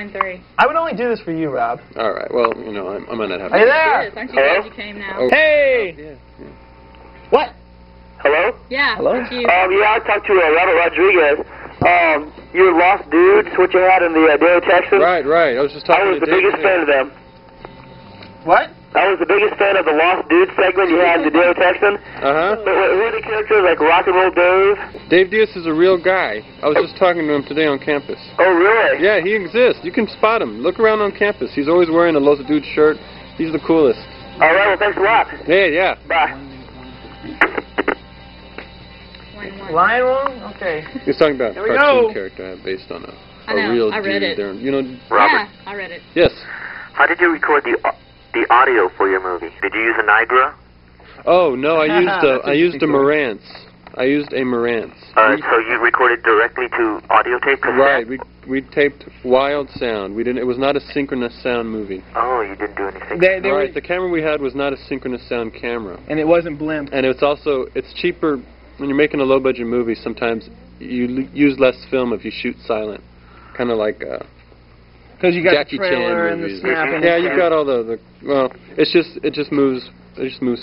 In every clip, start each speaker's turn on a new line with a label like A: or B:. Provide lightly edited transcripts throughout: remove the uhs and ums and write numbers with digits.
A: 3.
B: I would only do this for you, Rob.
C: All right. Well, you know, I might not have.
B: Are you there?
A: Aren't you glad you came now?
C: Oh.
B: Hey!
C: Yeah, yeah.
B: What?
D: Hello?
A: Yeah.
B: Hello?
A: It's you.
D: Yeah, I talked to Robert Rodriguez. You Lost Dudes, what you had in the Daily Texan.
C: Right. I was just
D: I
C: talking
D: was
C: to
D: the
C: Dave.
D: biggest fan of them.
B: What?
D: I was the biggest fan of the Lost Dudes segment you had in the Daily Texan. Who are the characters, like Rock and Roll Dave?
C: Dave Diaz is a real guy. I was just talking to him today on campus.
D: Oh, really?
C: Yeah, he exists. You can spot him. Look around on campus. He's always wearing a Los Dudes shirt. He's the coolest.
D: All right, well, thanks a lot.
C: Hey, yeah.
D: Bye.
B: Lion Wong? Okay.
C: He's talking about a
B: Here we
C: cartoon
B: go.
C: character I have based on a
A: know,
C: real
A: I read
C: dude.
A: it.
C: There, you know.
D: Robert.
A: Yeah, I read it.
C: Yes.
D: How did you record the audio for your movie? Did you use a Niagara?
C: Oh no, I used
B: That's
C: I used a
B: interesting.
C: Marantz. I used a Marantz.
D: So you recorded directly to audio tape cassette?
C: Right. We taped wild sound. We didn't. It was not a synchronous sound movie.
D: Oh, you didn't do anything.
B: They
C: Right.
B: were,
C: The camera we had was not a synchronous sound camera.
B: and it wasn't blimp.
C: And it's cheaper when you're making a low budget movie. Sometimes you use less film if you shoot silent, kind of like
B: Because you got
C: Jackie
B: the trailer
C: Chan
B: and the
C: movies.
B: snapping.
C: Yeah, you've got all the well. It just moves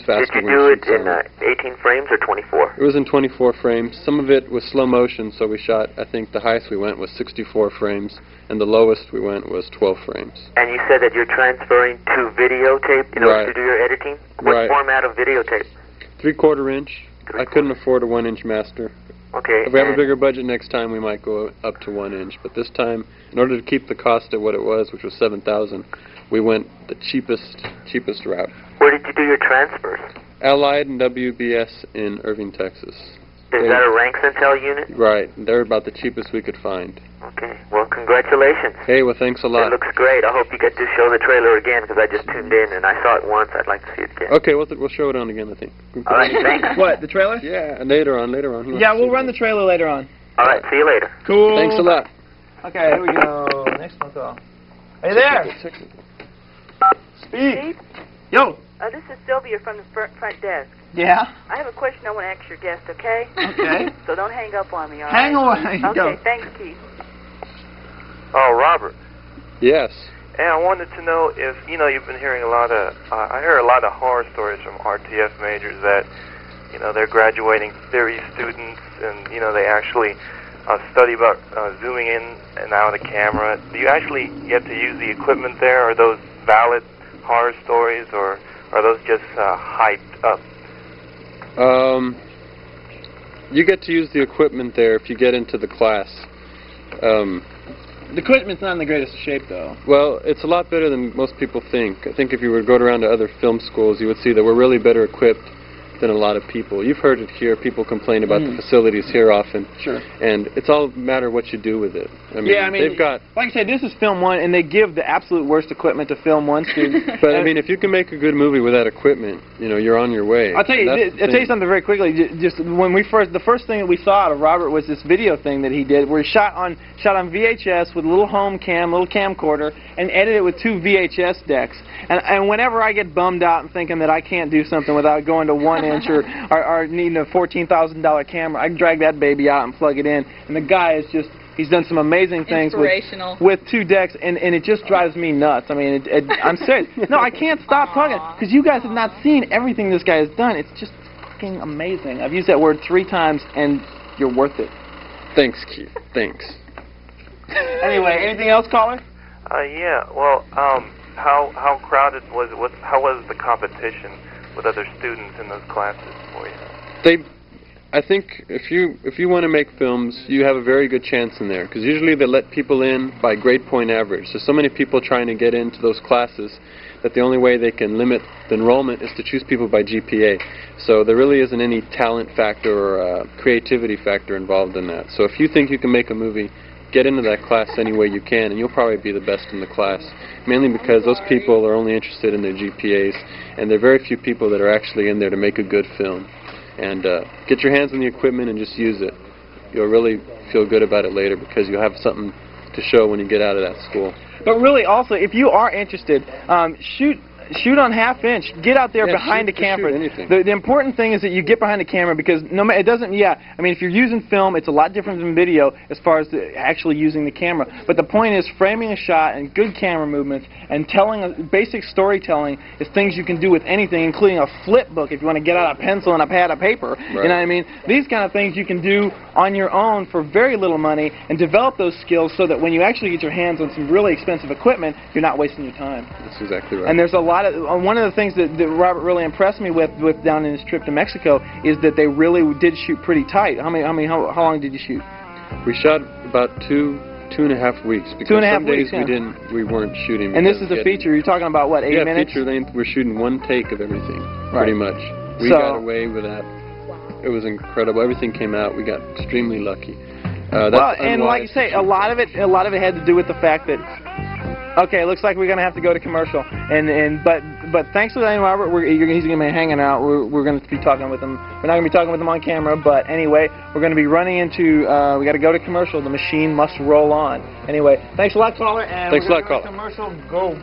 C: faster.
D: Did you
C: when
D: do
C: shoot
D: it in
C: silent.
D: 18 frames or 24?
C: It was in 24 frames. Some of it was slow motion, so we shot. I think the highest we went was 64 frames, and the lowest we went was 12 frames.
D: And you said that you're transferring to videotape in order
C: Right.
D: to do your editing? What
C: Right.
D: format of videotape?
C: 3/4 inch. I couldn't afford a 1 inch master.
D: Okay.
C: If we have a
D: and-
C: bigger budget next time, we might go up to 1 inch. But this time, in order to keep the cost at what it was, which was $7,000, we went the cheapest route.
D: Where did you do your transfers?
C: Allied and WBS in Irving, Texas.
D: Is that a Rank Centel unit?
C: Right. They're about the cheapest we could find.
D: Okay. Well, congratulations.
C: Hey, well, thanks a
D: It
C: lot.
D: looks great. I hope you get to show the trailer again because I just tuned in and I saw it once. I'd like to see it again.
C: Okay, we'll show it on again, I think.
D: All right. Thanks.
B: What, the trailer?
C: Yeah, and later on. He wants
B: Yeah,
C: to
B: we'll
C: see
B: run
C: it.
B: the trailer later on.
D: All right. See you later.
B: Cool.
C: Thanks a lot.
B: Okay, here we go. Next phone call. Hey there.
C: Technical.
B: Speak.
E: Steve?
B: Yo.
E: This is Sylvia from the front desk.
B: Yeah.
E: I have a question I want to ask your guest, okay?
B: Okay.
E: So don't hang up on me, all right?
B: Hang away.
E: Okay,
B: Go.
E: thanks, Keith.
F: Oh, Robert.
C: Yes.
F: And I wanted to know if, you've been hearing a lot of, I hear a lot of horror stories from RTF majors that, they're graduating theory students and, they actually study about zooming in and out of camera. Do you actually get to use the equipment there? Are those valid horror stories or are those just hyped up?
C: You get to use the equipment there if you get into the class.
B: The equipment's not in the greatest of shape, though.
C: Well, it's a lot better than most people think. I think if you were to go around to other film schools, you would see that we're really better equipped than a lot of people. You've heard it here. People complain about the facilities here often.
B: Sure.
C: And it's all a matter of what you do with it. They've got...
B: Like I said, this is Film 1, and they give the absolute worst equipment to Film 1 students.
C: But, if you can make a good movie with that equipment, you're on your way.
B: I'll tell you something very quickly. Just when the first thing that we saw out of Robert was this video thing that he did, where he shot on VHS with a little home cam, little camcorder, and edited it with 2 VHS decks. And whenever I get bummed out and thinking that I can't do something without going to 1 inch or needing a $14,000 camera, I can drag that baby out and plug it in. And the guy is just... He's done some amazing things with 2 decks, and it just drives me nuts. I'm serious. No, I can't stop talking, because you guys have not seen everything this guy has done. It's just fucking amazing. I've used that word 3 times, and you're worth it.
C: Thanks, Keith. Thanks.
B: Anyway, anything else, caller?
F: Yeah. Well, how crowded was it? How was the competition with other students in those classes for you?
C: I think if you want to make films, you have a very good chance in there, because usually they let people in by grade point average. There's so many people trying to get into those classes that the only way they can limit the enrollment is to choose people by GPA. So there really isn't any talent factor or creativity factor involved in that. So if you think you can make a movie, get into that class any way you can, and you'll probably be the best in the class, mainly because those people are only interested in their GPAs, and there are very few people that are actually in there to make a good film. And get your hands on the equipment and just use it. You'll really feel good about it later because you'll have something to show when you get out of that school.
B: But really, also, if you are interested, shoot shoot on half-inch. Get out there
C: Yeah,
B: behind the
C: shoot
B: camera.
C: anything.
B: The important thing is that you get behind the camera because it doesn't. Yeah, I mean, if you're using film, it's a lot different than video as far as actually using the camera. But the point is, framing a shot and good camera movements and telling basic storytelling is things you can do with anything, including a flip book if you want to get out a pencil and a pad of paper.
C: Right.
B: You know what I mean? These kind of things you can do on your own for very little money and develop those skills so that when you actually get your hands on some really expensive equipment, you're not wasting your time.
C: That's exactly right.
B: And there's a lot of one of the things that Robert really impressed me with down in his trip to Mexico is that they really did shoot pretty tight. How long did you shoot?
C: We shot about 2.5 weeks because
B: 2.5
C: some days
B: weeks,
C: we weren't shooting.
B: And this is a feature. You're talking about what, 8 minutes?
C: Yeah, feature length. We're shooting one take of everything,
B: Right.
C: pretty much. We got away with that. It was incredible. Everything came out. We got extremely lucky.
B: Well, and like you say, a lot of it had to do with the fact that. Okay, it looks like we're going to have to go to commercial, but thanks for that, Robert. He's going to be hanging out. We're going to be talking with him. We're not going to be talking with him on camera, but anyway, we're going to be running into. We got to go to commercial. The machine must roll on. Anyway, thanks a lot, caller. And
C: thanks a lot,
B: caller.
C: caller.
B: Commercial, go.